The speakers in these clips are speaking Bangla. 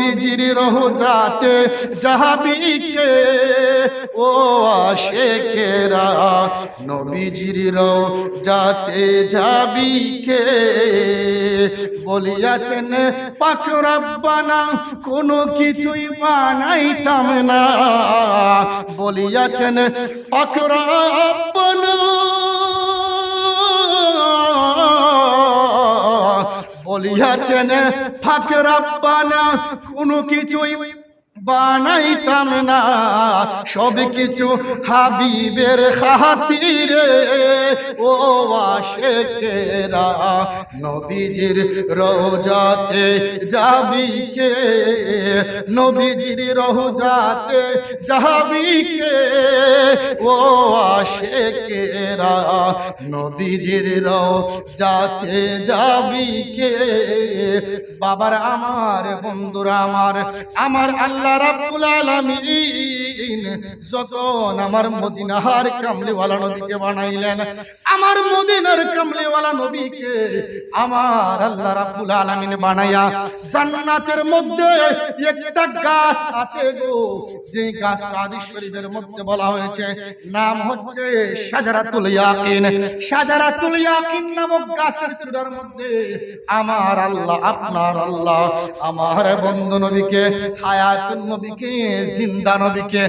নবীজির রওজাতে যাবি কে ও আশিকেরা নবীজির রওজাতে যাবি কে বলিয়াছেন পাক রব্বানা কোনো কিছুই বানাইতাম না বলিয়াছেন পাক রব্বানা বলিয়াছেন পাক রব্বানা কোনো কিছুই বানাইতাম না সব কিছু হাবিবের খাতিরে ও আশিকেরা নবীজির রওজাতে যাবি কে নবীজির রওজাতে যাবি কে ও আশিকেরা নবীজির রওজাতে যাবি কে বাবার আমার বন্ধুরা আমার আল্লাহ রাব্বুল আলামিন যখন আমার মদিনার কামলিওয়ালা নবীকে বানাইলেন আমার মদিনার কামলিওয়ালা নবীকে আমার আল্লাহ রাব্বুল আলামিন বানায়া জান্নাতের মধ্যে একটা গাছ আছে গো যে গাছটা হাদিস শরীফের মধ্যে বলা হয়েছে নাম হচ্ছে শাজারাতুল ইয়াকিন শাজারাতুল ইয়াকিন নামক গাছের চূড়ার মধ্যে আমার আল্লাহ আপনার আল্লাহ আমার বন্ধু নবীকে হায়াতুন নবীকে জিন্দা নবীকে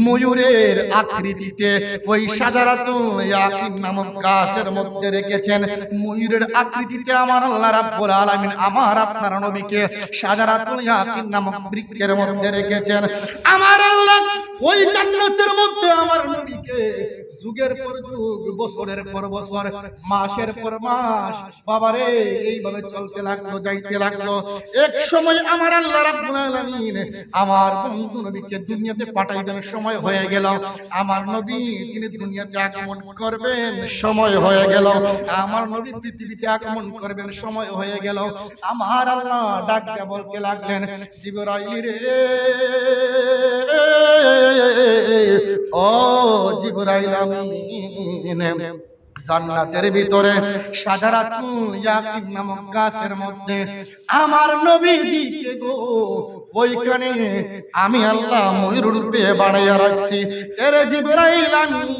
ময়ূরের আকৃতিতে ওই শাজারাতুল ইয়াকিন নামক গাছের মধ্যে রেখেছেন ময়ূরের আকৃতিতে আমার আল্লাহ রাব্বুল আলামিন আমার আপনার নবীকে শাজারাতুল ইয়াকিন নামক বৃক্ষের মধ্যে রেখেছেন আমার আল্লাহ ওই জান্নাতের মধ্যে আমার নবীকে যুগের পর যুগ বছরের পর বছর মাসের পর মাস বাবারে এইভাবে চলতে লাগলো যাইতে লাগলো এক সময় আমার আল্লাহ রাব্বুল আলামিন আমার বন্ধু নবীকে দুনিয়াতে পাঠাইবেন সময় হয়ে গেল আমার নবী তিনি দুনিয়াতে আগমন করবেন সময় হয়ে গেল আমার নবী পৃথিবীতে আগমন করবেন সময় হয়ে গেল আমার আল্লাহ ডাক দিয়ে বলতে লাগলেন জিবরাইল রে ও জিবরাইল আমিন জান্নাতের ভিতরে শাজারাতুল ইয়াকিন নামক গাছের মধ্যে আমার নবীজিকে গো ওইখানে আমি আল্লাহ ময়ূর রূপে বানাইয়া রাখছি এর জিবরাইল আমিন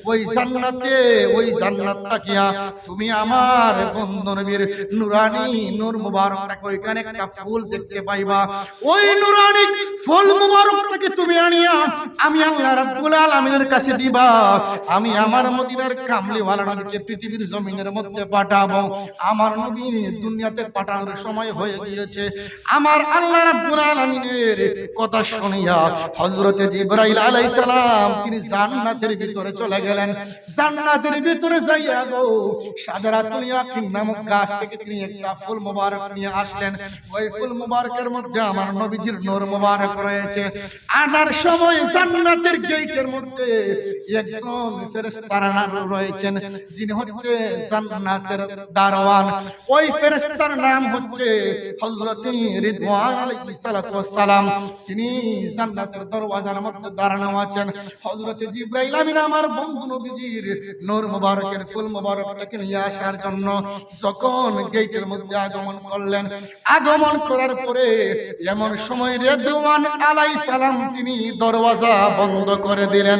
ওই জান্নাতটা কিয়া তুমি আমার বন্ধু নবীর নুরানি নূর মুবারক ওইখানে একটা ফুল দেখতে পাইবা ওই নুরানি ফুল মুবারকটাকে তুমি আনিয়া আমি আল্লাহ রাব্বুল আলামিনের কাছে দিবা আমি আমার মদিনার কামলিওয়ালা নবীকে পৃথিবীর জমিনের মধ্যে পাঠাবো আমার নবী দুনিয়াতে পাঠানোর সময় হয়ে গিয়েছে আমার আল্লাহ রাব্বুল আলামিনের কথা শুনিয়া হযরতে জিবরাইল আলাইহিস সালাম তিনি জান্নাতের ভিতরে চলে গেলেন জান্নাতের ভিতরে যাইয়া গো শাজারাতুল ইয়াকিন নামক গাছ থেকে তিনি একটা ফুল মুবারক নিয়ে আসলেন ওই ফুল মুবারকের মধ্যে আমার নবীজির নূর মুবারক রয়েছে আনার সময় জান্নাতের গেটের মধ্যে একজন ফেরেশতা রয়েছেন যিনি হচ্ছে জান্নাতের দারওয়ান ওই ফেরেশতার নাম হচ্ছে হযরত রিদওয়ান আলাইহিস সালাতু ওয়াস সালাম তিনি জান্নাতের দরওয়াজার মধ্যে দাঁড়ানো আছেন হযরত জিবরাইল আমিন আমার বন্ধু নবীজির নূর মুবারকের ফুল মুবারকটাকে নিয়ে আসার জন্য যখন গেটের মধ্যে আগমন করলেন আগমন করার পরে এমন সময় রিদওয়ান আলাইহিস সালাম তিনি দরওয়াজা বন্ধ করে দিলেন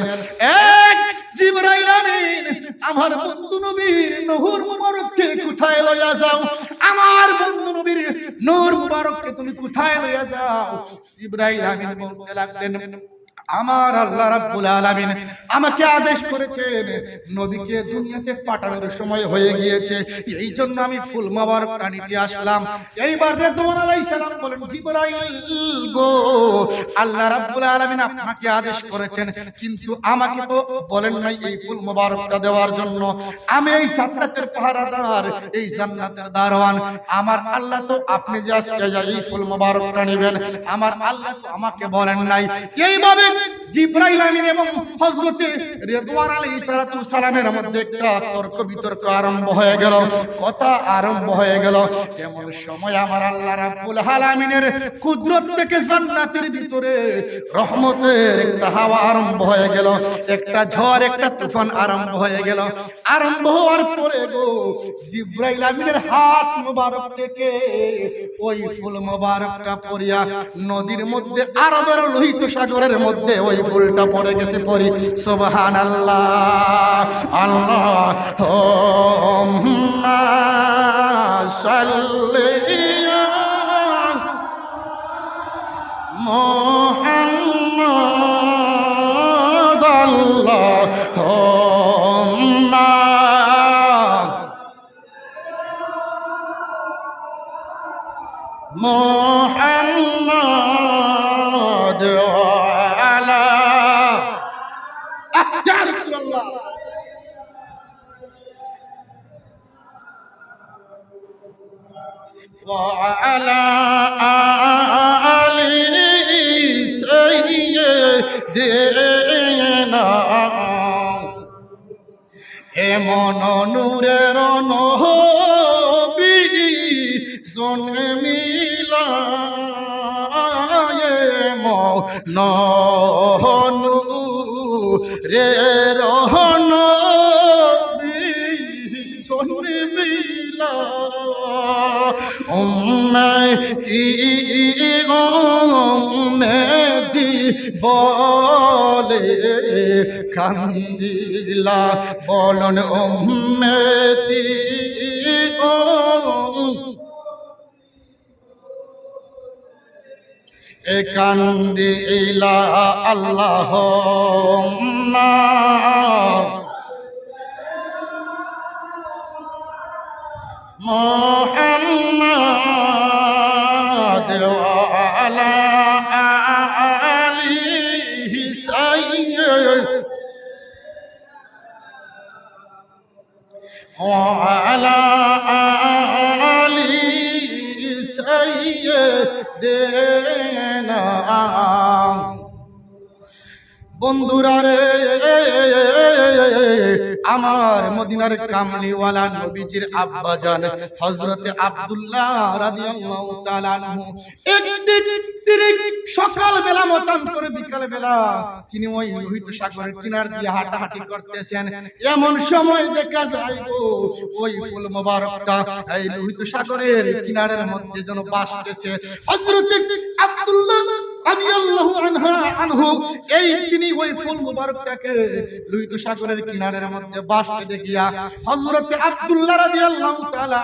এক জিবরাইল আমিন আমার বন্ধু নবীর নূর মুবারককে কোথায় লইয়া যাও আমার বন্ধু নবীর নূর মুবারককে তুমি কোথায় লইয়া যাও জিবরাইল আমিন বলতে লাগলেন আমার আল্লাহ রাব্বুল আলামিন আমাকে আদেশ করেছেন নবীকে দুনিয়াতে পাঠানোর সময় হয়ে গিয়েছে এইজন্য আমি ফুল মুবারকটা নিতে আসলাম এইবার রিদওয়ান আলাইহিস সালাম বলেন জিবরাইল গো আল্লাহ রাব্বুল আলামিন আপনাকে আদেশ করেছেন কিন্তু আমাকে তো বলেন নাই এই ফুল মুবারকটা দেওয়ার জন্য আমি এই জান্নাতের পাহারাদার এই জান্নাতের দারওয়ান আমার আল্লাহ তো আপনি যে আজকে এই ফুল মুবারকটা নেবেন আমার আল্লাহ তো আমাকে বলেন নাই এইভাবে জিবরাইল আমিন এবং হযরত রিদওয়ান আলাইহিস সালাতু সালামের মধ্যে একটা তর্ক বিতর্ক আরম্ভ হয়ে গেল, কথা আরম্ভ হয়ে গেল। এমন সময় আমার আল্লাহ রাব্বুল আলামিনের কুদরত থেকে জান্নাতের ভিতরে রহমতের একটা হাওয়া আরম্ভ হয়ে গেল, একটা ঝড় একটা তুফান আরম্ভ হয়ে গেল। আরম্ভ হওয়ার পরে গো জিবরাইল আমিনের হাত মোবারক থেকে ওই ফুল মোবারকটা পড়িয়া নদীর মধ্যে, আরবের লোহিত সাগরের মধ্যে ওই ফুলটা পড়ে গেছে। পড়ি সুবহানাল্লাহ। আল্লাহুম্মা সাল্লি মুহাম্মাদ আল্লাহুম্মা মুহাম্মাদ আলা ইয়া রাসূলুল্লাহ। وعلى آل سيدنا এমন নূরের নবী জন্মিলায়, এমন নূরের নবী জন্মিলা উম্মতি উম্মতি বলে কান্দিলা, বলুন উম্মতি কান্দিলা। আল্লাহুম্মা মুহাম্মাদ ওয়া আলা আলিহি ওয়া আলা আলিহি সাইয়্যিদিনা। বন্ধুরা রে, আমার মদিনার কামলিওয়ালা নবীজির আব্বাজান হযরতে আব্দুল্লাহ রাদিয়াল্লাহু তাআলা আনহু একদিন তিনি সকালবেলা মতান্তরে বিকালবেলা তিনি ওই লোহিত সাগরের কিনার দিয়ে হাঁটাহাঁটি করতেছেন। এমন সময় দেখা যায় গো ওই ফুল মোবারকটা এই লোহিত সাগরের কিনারের মধ্যে যেন ভাসতেছে। হযরতে আব্দুল্লাহ রাদিয়াল্লাহু আনহু এই তিনি ওই ফুল মুবারকটাকে লোহিত সাগরের কিনারের মধ্যে ভাসতে দেখিয়া হযরতে আব্দুল্লাহ রাদিয়াল্লাহু তাআলা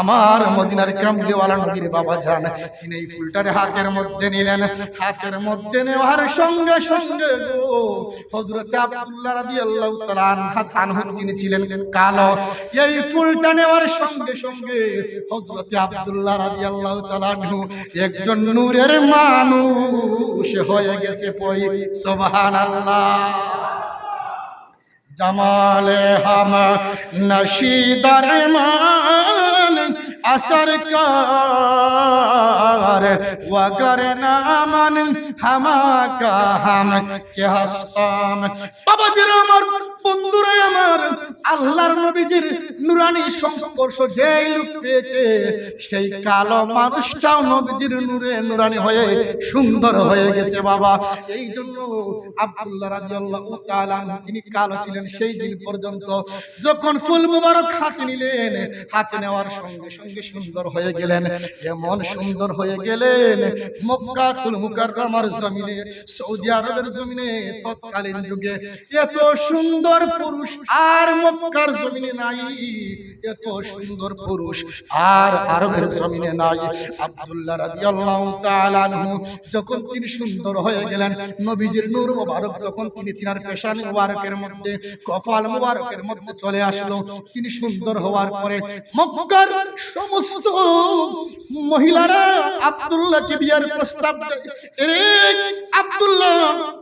আমার মদিনার কামলিওয়ালা নবীর বাবা জান তিনি এই ফুলটারে হাতের মধ্যে নিলেন। হাতের মধ্যে নেওয়ার সঙ্গে সঙ্গে গো হযরতে আব্দুল্লাহ রাদিয়াল্লাহু তাআলা আনহু তিনি ছিলেন কালো। এই ফুলটা নেওয়ার সঙ্গে সঙ্গে হযরতে আব্দুল্লাহ রাদিয়াল্লাহু তাআলা আনহু একজন নূরের মানুষ হয়ে গেছে। পড়ি সুবহানাল্লাহ। জামালে হাম নশীদার মান असर कार वगर नामन हमा का हम के हस्ताम। बाबा जिरा আমার বন্ধুরা আমার আল্লাহর নবীজির নুরানি সংস্পর্শ যেই লোক পেয়েছে সেই কালো মানুষটাও নবীজির নূরে নুরানি হয়ে সুন্দর হয়ে গেছে বাবা। এই জন্য আব্দুল্লাহ রাদিয়াল্লাহু তাআলা তিনি কালো ছিলেন সেই দিন পর্যন্ত। যখন ফুল মুবারক হাতে নিলেন, হাতে নেওয়ার সঙ্গে সঙ্গে সুন্দর হয়ে গেলেন। এমন সুন্দর হয়ে গেলেন মক্কাতুল মুকাররমার জমিনে, সৌদি আরবের জমিনে তৎকালীন যুগে এত সুন্দর পুরুষ আর মক্কার জমিনে নাই, এত সুন্দর পুরুষ আর আরবের জমিনে নাই। আব্দুল্লাহ রাদিয়াল্লাহু তাআলা আনহু যখন তিনি সুন্দর হয়ে গেলেন, নবীজির নূর মুবারক যখন তিনি তিনার পেশান মুবারকের মধ্যে, কপাল মুবারকের মধ্যে চলে আসলো, তিনি সুন্দর হওয়ার পরে মক্কার সমস্ত মহিলারা আব্দুল্লাহকে বিয়ের প্রস্তাব দেয়। এরে আব্দুল্লাহ,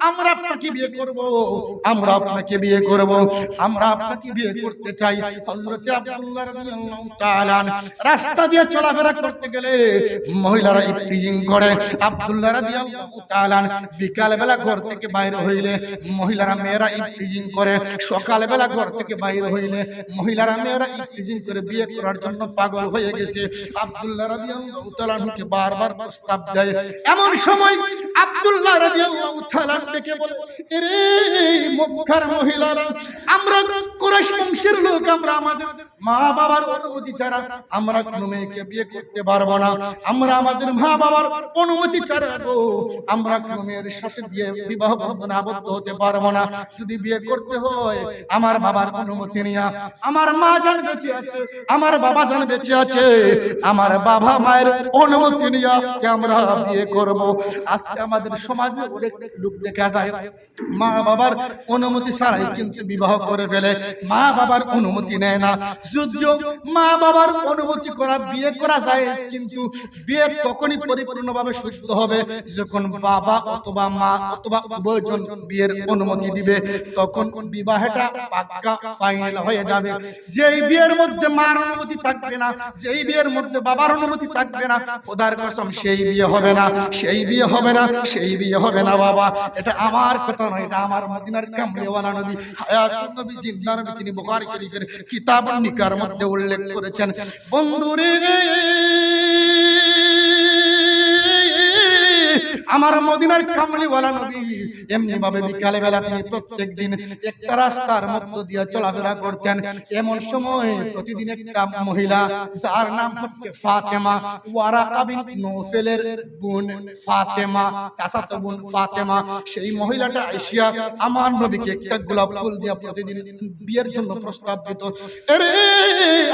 আমরা আপনাকে বিয়ে করব, আমরা আপনাকে বিয়ে করব। করব, আমরা আপনাকে বিয়ে করতে চাই। হযরত আব্দুল্লাহ রাদিয়াল্লাহু তাআলা রাস্তা দিয়ে চলাফেরা করতে গেলে মহিলারা ইফটিজিং করে। আব্দুল্লাহ রাদিয়াল্লাহু তাআলা বিকাল বেলা ঘর থেকে বাইরে হইলে মহিলারা মেয়েরা ইফটিজিং করে, সকাল বেলা ঘর থেকে বাইরে হইলে মহিলারা মেয়েরা ইফটিজিং করে বিয়ে করার জন্য পাগল হয়ে গেছে। আব্দুল্লাহ রাদিয়াল্লাহু তাআলা কে বারবার প্রস্তাব দেয়। এমন সময় আব্দুল্লাহ রাদিয়াল্লাহু তাআলা ডেকে বলে, এরে মক্কার মহিলারা, আমরা কুরাইশ বংশের লোক, আমরা আমাদের মা বাবার অনুমতি ছাড়া আমরা কোনো মেয়েকে বিয়ে করতে পারবো না। আমরা আমাদের মা বাবার অনুমতি ছাড়া আমরা কোনো মেয়ের সাথে বিবাহ বন্ধনে আবদ্ধ হতে পারবো না। যদি বিয়ে করতে হয় আমার বাবার অনুমতি নিয়ে, আমার মা জান বেঁচে আছে, আমার বাবা জান বেঁচে আছে, আমার বাবা মায়ের অনুমতি নিয়ে আজকে আমরা বিয়ে করব। আজকে আমাদের সমাজে অনেক লোক দেখা যায় মা বাবার অনুমতি ছাড়াই কিন্তু বিবাহ করে ফেলে, মা বাবার অনুমতি নেয় না। যদিও মা বাবার অনুমতি করা বিয়ে করা যায়, কিন্তু বিয়ে তখনই পরিপূর্ণভাবে শুদ্ধ হবে যখন বাবা অথবা মা অথবা উভয়জন বিয়ের অনুমতি দিবে, তখন বিবাহটা পাক্কা ফাইনাল হয়ে যাবে। যেই বিয়ের মধ্যে মার অনুমতি থাকবে না, যেই বিয়ের মধ্যে বাবার অনুমতি থাকবে না, খোদার কসম সেই বিয়ে হবে না, সেই বিয়ে হবে না, সেই বিয়ে হবে না বাবা। এটা আমার কথা নয়, এটা আমার মদিনার কামলিওয়ালা নবী হায়াতুন নবী জিন্দা নবী, তিনি বুখারী শরীফের কিতাবুন নিকার মধ্যে উল্লেখ করেছেন। বন্ধুরে, আমার মদিনার কামলিওয়ালা নবী এমনি ভাবে বিকালে বেলা তিনি প্রত্যেকদিন একটা রাস্তার মধ্য দিয়ে চলাফেরা করতেন। এমন সময় প্রতিদিন একটা মহিলা, যার নাম হচ্ছে ফাতেমা, ওয়ারাকা বিন নৌফেলের বোন ফাতেমা, চাচাতো বোন ফাতেমা, সেই মহিলাটা আইসিয়া আমার নবীকে একটা গোলাপ ফুল দিয়ে প্রতিদিন বিয়ের জন্য প্রস্তাব দিত। আরে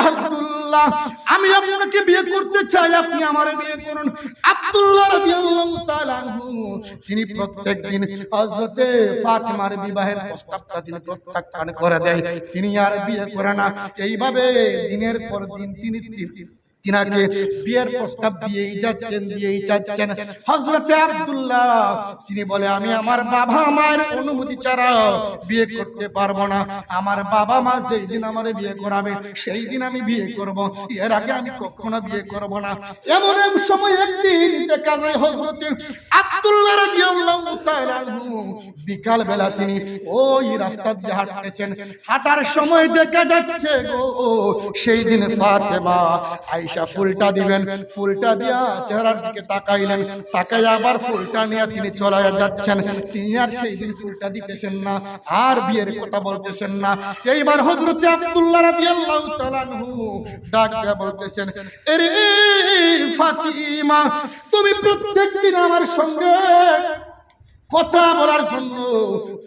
আব্দুল্লাহ, আমি আপনাকে বিয়ে করতে চাই, আপনি আমারে বিয়ে করুন। আব্দুল্লাহ রাদিয়াল্লাহু তাআলা তিনি প্রত্যেকদিন হযরতে ফাতেমার বিবাহের প্রস্তাবটা তিনি প্রত্যাখ্যান করে দেয়, তিনি আর বিয়ে করে না। এইভাবে দিনের পর দিন তিনি তিনাকে বিয়ের প্রস্তাব দিয়েই যাচ্ছেন। হযরতে আব্দুল্লাহ তিনি বলে, আমি আমার বাবা মায়ের অনুমতি ছাড়া বিয়ে করতে পারবো না। আমার বাবা মা যেই দিন আমারে বিয়ে করাবে সেই দিন আমি বিয়ে করব, এর আগে আমি কখনো বিয়ে করব না। এমন এক সময় একদিন দেখা যায় হযরতে আব্দুল্লাহ রাদিয়াল্লাহু তাআলা বিকাল বেলা তিনি ওই রাস্তা দিয়ে হাঁটতেছেন। হাঁটার সময় দেখা যাচ্ছে গো, সেই দিন ফাতেমা আয়েশা ফুলটা দিবেন, ফুলটা দিয়া চেহারার দিকে তাকাইলেন, তাকাই আবার ফুলটা নিয়ে তিনি চলে যাচ্ছেন। তিনি আর সেই দিন ফুলটা দিতেছেন না, আর বিয়ের কথা বলতেছেন না। এইবার হযরত আব্দুল্লাহ রাদিয়াল্লাহু তাআলা ডাক দিয়ে বলতেছেন, আরে ফাতিমা, তুমি প্রত্যেকদিন আমার সঙ্গে কথা বলার জন্য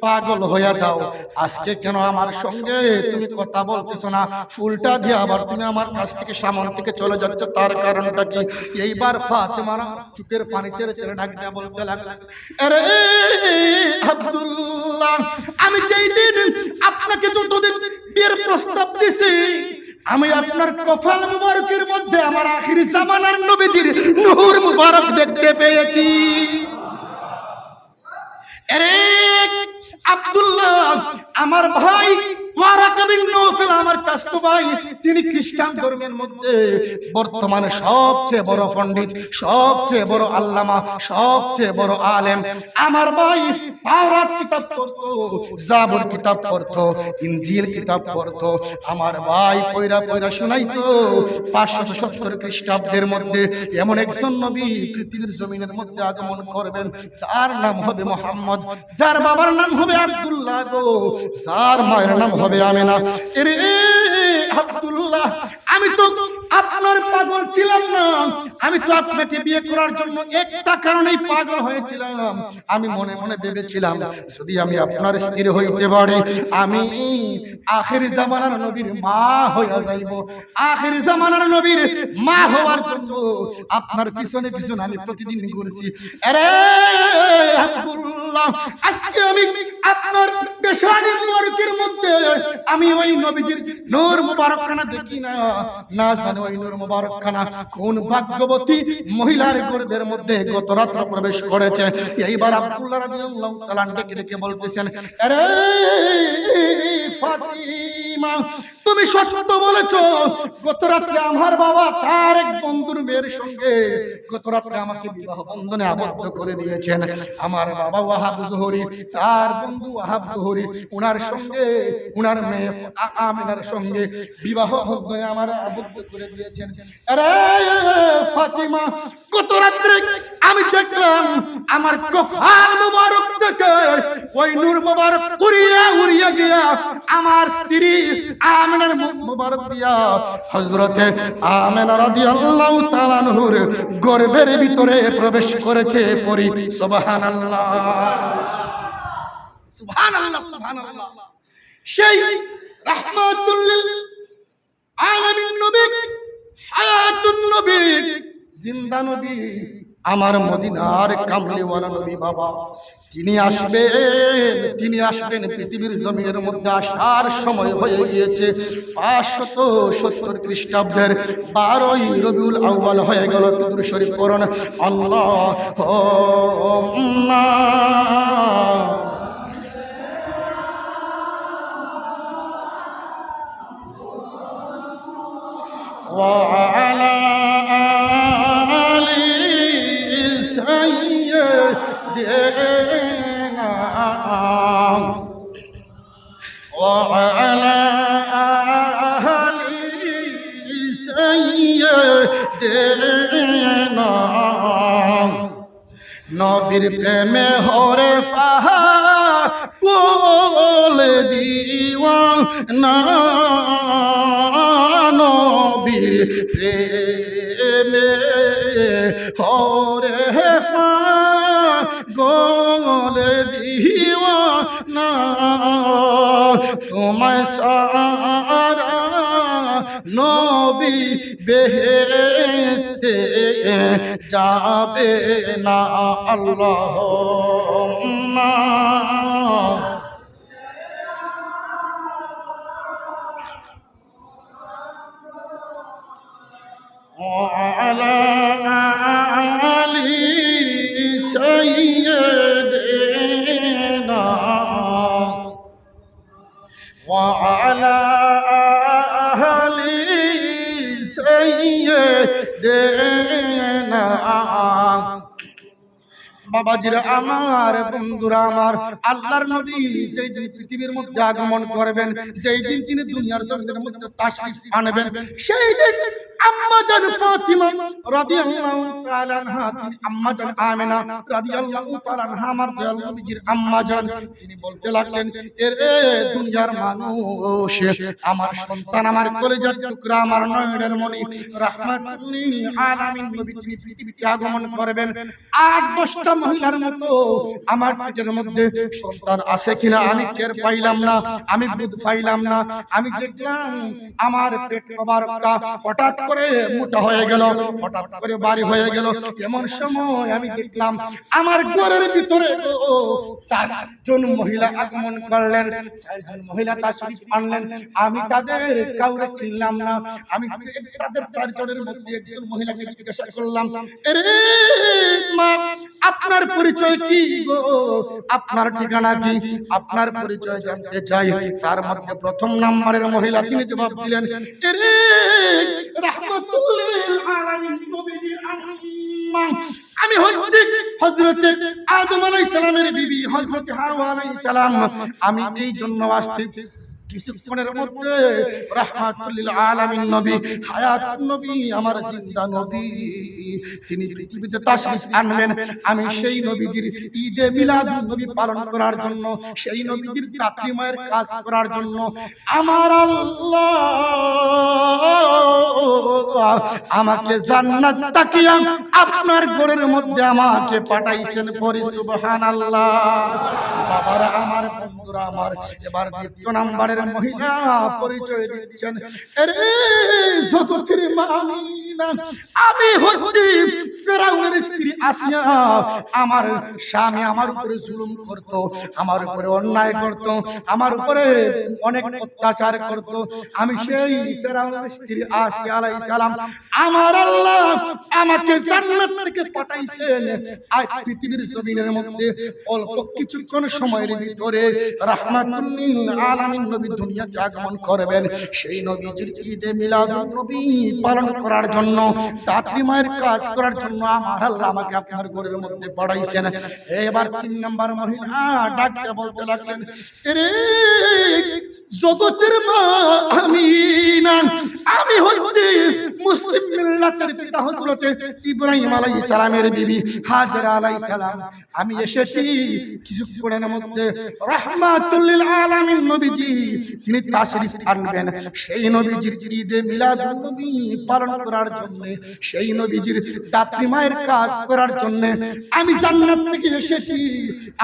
পাগল হয়ে যাও, আজকে কেন আমার সঙ্গে তুমি কথা বলতেছো না? ফুলটা দিয়ে আবার তুমি আমার কাছ থেকে সামনে থেকে চলে যাচ্ছ, তার কারণটা কি? এইবার ফাতেমা চোখের পানি ছেড়ে ছেড়ে ডাক দিয়ে বলতে লাগলেন, আরে আব্দুল্লাহ, আমি যেই দিন আপনাকে যতদিন বিয়ের প্রস্তাব দিছি, আমি আপনার কপাল মুবারকের মধ্যে আমার আখির জামানার নবীজির নূর মুবারক দেখতে পেয়েছি। আরে আব্দুল্লাহ, আমার ভাই ওয়ারাকা বিন নৌফেল, আমার চাচতো ভাই, তিনি খ্রিস্টান ধর্মের মধ্যে বর্তমানে সবচেয়ে বড় পণ্ডিত, সবচেয়ে বড় আল্লামা, সবচেয়ে বড় আলেম। আমার ভাই তাওরাত কিতাব পড়তো, জাবুর কিতাব পড়তো, ইনজিল কিতাব পড়তো। আমার ভাই পয়রা পয়রা শোনাইতো 570 খ্রিস্টাব্দের মধ্যে এমন একজন নবী পৃথিবীর জমিনের মধ্যে আগমন করবেন, যার নাম হবে মুহাম্মদ, যার বাবার নাম হবে আব্দুল্লাহ গো, যার মায়ের নাম হবে আমিনা। এরে আব্দুল্লাহ, আমি তো আপনার পাগল ছিলাম না, আমি তো আপনাকে বিয়ে করার জন্য একটা কারণেই পাগল হয়েছিলাম। আমি মনে মনে ভেবেছিলাম, যদি আমি আপনার স্ত্রী হইতে পারি, আমি আখির জামানার নবীর মা হয়ে যাইব। আখির জামানার নবীর মা হওয়ার জন্য আপনার পিছনে পিছনে আমি প্রতিদিন ঘুরছি। আরে আব্দুল্লাহ, আজকে আমি আপনার পেশানি মুবারকের মধ্যে আমি ওই নবীজির নূর মুবারকখানা দেখি না, না জানো ওই নূর মুবারক খানা কোন ভাগ্যবতী মহিলার গর্ভের মধ্যে গত রাতে প্রবেশ করেছে। এইবার আব্দুল্লাহ রাদিয়াল্লাহু তাআলা ডেকে ডেকে বলতেছেন, আরে ফাতিমা, তুমি সত্য বলেছো, গত রাতে আমার বাবা তার এক বন্ধুর মেয়ের সঙ্গে গত রাতে আমাকে বিবাহ বন্ধনে আবদ্ধ করে দিয়েছেন। আমার বাবা ওয়াহাব জোহরি, তার বন্ধু ওয়াহাব জোহরি, উনার সঙ্গে উনার মেয়ে আমিনার সঙ্গে বিবাহ বন্ধনে আমার আবদ্ধ করে দিয়েছেন। আরে ফাতিমা, গত রাতে আমি দেখলাম আমার কফাল মুবারক থেকে ওই নূর মুবারক উড়িয়া উড়িয়া গিয়া আমার স্ত্রী আমিনার মুখ মুবারক দিয়া হযরতে আমিনা রাদিয়াল্লাহু তাআলা আনহুর গর্ভের ভিতরে প্রবেশ করেছে। পড়ি সুবহানাল্লাহ, সুবহানাল্লাহ, সুবহানাল্লাহ। সেই রাহমাতুল লিল আলামিন নবী, হায়াতুন নবী, জিন্দা নবী, আমার মদিনার কামলিওয়ালা নবী বাবা, তিনি আসবেন পৃথিবীর জমিনের মধ্যে আসার সময় হয়ে গিয়েছে। 570 খ্রিস্টাব্দের 12ই রবিউল আউয়াল হয়ে গেল। দুরূদ শরীফ পড়ুন, আল্লাহুম্মা ওয়া আলা আলি সাইয়্যিদিনা ওয়া আলা আলি সাইয়্যিদিনা। নবীর প্রেমে হরে পাগল দিওয়ানা, নবীর প্রেমে হরে পাগল দিওয়ানা, তোমায় সারা নবী বেহেশতে যাবে না। আল্লাহুম্মা وعلى آل سيدنا وعلى آل سيدنا। বাবাজিরা আমার, বন্ধুরা আমার, আল্লাহর নবী যেই দিন পৃথিবীর মধ্যে আগমন করবেন, যেই দিন তিনি দুনিয়ার জগতের মধ্যে তাশরীফ আনবেন, সেই দিন আম্মা জান ফাতিমা রাদিয়াল্লাহু তাআলা আনহা, আম্মা জান আমিনা রাদিয়াল্লাহু তাআলা আনহা, আমার দয়াল নবীজির আম্মা জান, তিনি বলতে লাগলেন, এর দুনিয়ার মানুষ, আমার সন্তান, আমার কলিজার টুকরা, আমার নয়নের মণি, রাহমাতুল লিল আলামিন নবী তিনি পৃথিবীতে আগমন করবেন। 8-10টা মহিলার মতো আমার পেটের মধ্যে সন্তান আছে কিনা আমি টের পাইলাম না, আমি বুঝ পাইলাম না। আমি দেখলাম আমার পেট মোবারকটা হঠাৎ করে মোটা হয়ে গেল, হঠাৎ করে ভারী হয়ে গেল। এমন সময় আমি দেখলাম আমার ঘরের ভিতরে 4জন মহিলা আগমন করলেন, 4জন মহিলা তাশরীফ আনলেন। আমি তাদের কাউকে চিনলাম না। আমি তাদের 4 জনের মধ্যে একজন মহিলাকে জিজ্ঞাসা করলাম, আরে মা, আপনার পরিচয় কি গো, আপনার ঠিকানা কি, আপনার পরিচয় জানতে চাই। তার মধ্যে প্রথম নাম্বারের মহিলা তিনি জবাব দিলেন, আরে রাহমাতুল লিল আলামিন নবীজির আম্মা, আমি হচ্ছে হযরতে আদম আলাইহিস সালামের বিবি হযরতে হাওয়া আলাইহিস সালাম। আমি এই জন্য আসছি, কিছুক্ষণের মধ্যে রাহমাতুল লিল আলামিন নবী, হায়াতুন নবী, আমার জিন্দা নবী, তিনি পৃথিবীতে তাশরীফ আনবেন। আমি সেই নবীজির ঈদে মিলাদুন নবী পালন করার জন্য, সেই নবীজির তাকরিমের কাজ করার জন্য আমার আল্লাহ আমাকে জান্নাত তাকিয়া আপনার ঘরের মধ্যে আমাকে পাঠাইছেন। পরি সুবহানাল্লাহ। বাবারা আমার, বন্ধুরা আমার, এবার 2 নম্বরের মহিলা পরিচয় দিচ্ছেন, আরে যতটির মা আমিনা আমি হচ্ছি ফেরাউনের স্ত্রী আসিয়া। আমার স্বামী আমার উপরে জুলুম করত, আমার উপরে অন্যায় করত, আমার উপরে অনেক অত্যাচার করত। আমি সেই ফেরাউনের স্ত্রী আসিয়া আলাইহিস সালাম, আমার আল্লাহ আমাকে জান্নাত থেকে পাঠাইছেন আর পৃথিবীর জমিনের মধ্যে অল্প কিছুক্ষণ সময়ের ভিতরে রাহমাতুল লিল আলামিন নবী দুনিয়াতে আগমন করবেন। সেই নবীজির ঈদে মিলাদুন নবী পালন করার জন্য, দাত্রী মায়ের কাজ করার জন্য আমার আল্লাহ আমাকে আপনার ঘরের মধ্যে পাঠাইছেন। এবার 3 নাম্বার মহিলা ডাকতে বলতে লাগলেন, রে জগতের মা আমিনা, আমি হচ্ছি মুসলিম মিল্লাতের পিতা হযরত ইব্রাহিম আলাইহিস সালামের বিবি হাজেরা আলাইহিস সালাম। আমি এসেছি কিছুক্ষণের মধ্যে রাহমাতুল লিল আলামিন নবীজি তিনি তাশরীফ আনবেন। সেই নবীজির ঈদে মিলাদুন নবী পালন করার জন্য, সেই নবীজির দাত্রী মায়ের কাজ করার জন্য আমি জান্নাত থেকে এসেছি।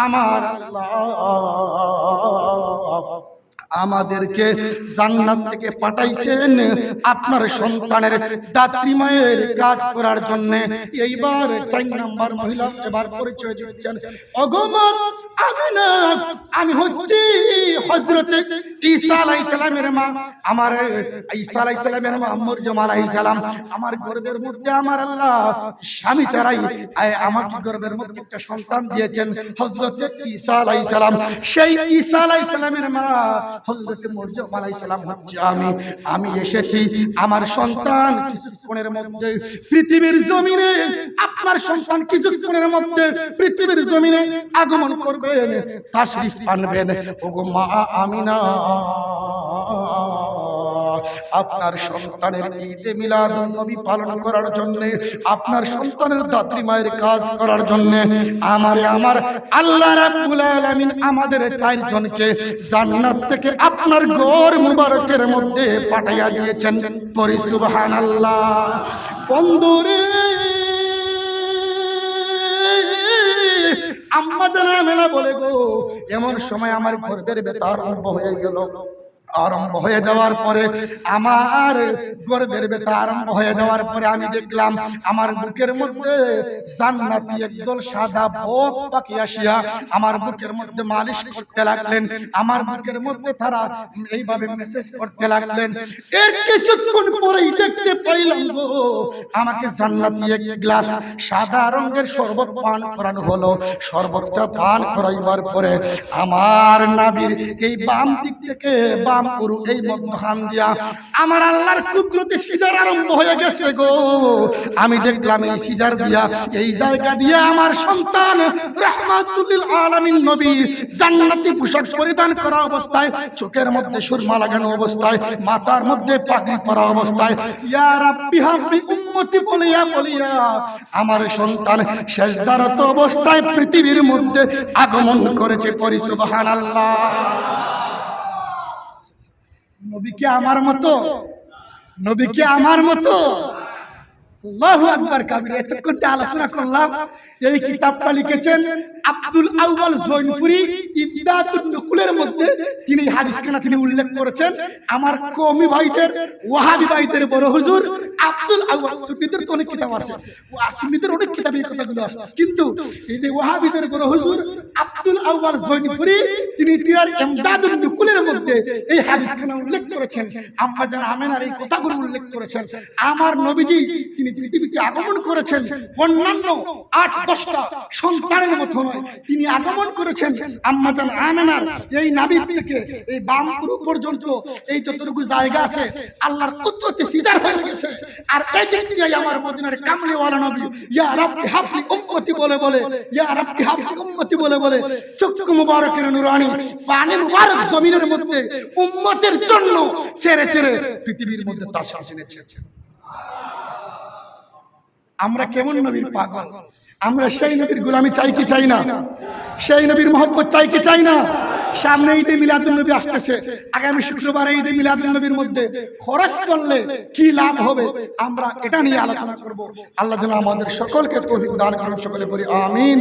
আমার আল্লাহ আমাদেরকে জান্নাত থেকে পাঠাইছেন আপনার সন্তানের দাত্রী মায়ের কাজ করার জন্য। এইবার 4 নাম্বার মহিলা এবার পরিচয় দিচ্ছেন, ওগো মা আমিনা, আমি হচ্ছি হযরত ঈসা আলাইহিস সালামের মা। আমার ঈসা আলাইহিস সালামের মা মরিয়ম আলাইহিস সালাম, আমার গর্ভের মধ্যে আমার আল্লাহ স্বামী ছাড়াই আমাকে গর্ভের মধ্যে একটা সন্তান দিয়েছেন হযরত ঈসা আলাইহিস সালাম। সেই ঈসা আলাইহিস সালামের মা হযরত মরিয়ম আলাইহিস সালাম হচ্ছে আমি এসেছি আমার সন্তান কিছুক্ষণের মধ্যে পৃথিবীর জমিনে, আপনার সন্তান কিছুক্ষণের মধ্যে পৃথিবীর জমিনে আগমন করবেন, তাশরীফ আনবেন। ওগো মা আমিনা, আপনার সন্তানের ঈদে মিলাদুন নবী পালন করার জন্য, আপনার সন্তানের দাত্রী মায়ের কাজ করার জন্য আমার আল্লাহ রাব্বুল আলামিন আমাদের 4 জনকে জান্নাত থেকে আপনার ঘর মুবারকের মধ্যে পাঠাইয়া দিয়েছেন। পরি সুবহানাল্লাহ। বন্ধুরে, আম্মা জানা মেলা বলে গো, এমন সময় আমার গর্ভের ব্যথা আরম্ভ হয়ে গেল। আরম্ভ হয়ে যাওয়ার পরে আমার গর্ভের ব্যথা আরম্ভ হয়ে যাওয়ার পরে আমি দেখলাম আমার বুকের মধ্যে জান্নাতি একদল সাদা বক পাখি আসিয়া আমার বুকের মধ্যে মালিশ করতে লাগলেন। আমার বুকের মধ্যে তারা এইভাবে মেসেজ করতে লাগলেন। এর কিছুক্ষণ পরেই দেখতে পাইলাম গো, আমাকে জান্নাতি এক গ্লাস সাদা রঙের শরবত পান করানো হলো। শরবতটা পান করাইবার পরে আমার নাভির এই বাম দিক থেকে বাম পুরু এই মধ্যখান দিয়া আমার আল্লাহর কুদরতে সিজার আরম্ভ হয়ে গেছে গো। আমি দেখলাম এই সিজার দিয়া, এই জায়গা দিয়ে আমার সন্তান রাহমাতুল লিল আলামিন নবী জান্নাতি পোশাক পরিধান করা অবস্থায়, চোখের মধ্যে সুরমা লাগানো অবস্থায়, মাথার মধ্যে পাগড়ি পরা অবস্থায় ইয়া রাব্বি হাবলি উম্মতি বলিয়া বলিয়া আমার সন্তান সেজদারত অবস্থায় পৃথিবীর মধ্যে আগমন করেছে। পরি সুবহানাল্লাহ। নবী কি আমার মতো? নবী কি আমার মতো? আল্লাহু আকবার কাবীর। এতক্ষণ আলোচনা করলাম, এই কিতাবটা লিখেছেন আব্দুল আউয়াল জৈনপুরি ইবদাতুন নুকুলের মধ্যে তিনি হাদিসখানা তিনি উল্লেখ করেছেন। আমার কওমি ভাইদের, ওয়াহাবি ভাইদের বড় হুজুর আব্দুল আউয়াল, সুন্নিদের তো অনেক কিতাব আছে, সুন্নিদের অনেক কিতাবে এই কথাগুলো আসছে, কিন্তু এই যে ওয়াহাবিদের বড় হুজুর আব্দুল আউয়াল জৈনপুরি তিনি তিনার ইমদাদুন নুকুলের মধ্যে এই হাদিসখানা উল্লেখ করেছেন। আম্মা জান আমেনার এই কথাগুলো উল্লেখ করেছেন। আমার নবীজি তিনি পৃথিবীতে আগমন করেছেন অন্যান্য 8-10টা সন্তানের মতো নয়, তিনি আগমন করেছেন আম্মা জান আমেনার এই নাভির থেকে এই বাম পুরু পর্যন্ত এই যতটুকু জায়গা আছে আল্লাহর কুদরতে সিজার হয়ে গেছে। আর এই দিক থেকে আমার মদিনার কামলিওয়ালা নবী ইয়া রাব্বি হাবলি উম্মতি বলে বলে, ইয়া রাব্বি হাবলি উম্মতি বলে বলে চোখ মুবারকের নুরানি পানি মুবারক জমিনের মধ্যে উম্মতের জন্য ছেড়ে ছেড়ে পৃথিবীর মধ্যে তাশরীফ এনেছেন। আমরা কেমন নবীর পাগল? আমরা সেই নবীর গোলামি চাই কি চাই না? সেই নবীর মহব্বত চাই কি চাই না? সামনে ঈদে মিলাদুন নবী আসতেছে, আগামী শুক্রবারে ঈদে মিলাদুন নবীর মধ্যে খরচ করলে কি লাভ হবে আমরা এটা নিয়ে আলোচনা করব। আল্লাহ যেন আমাদের সকলকে তৌফিক দান করেন। সকলে পড়ি আমিন।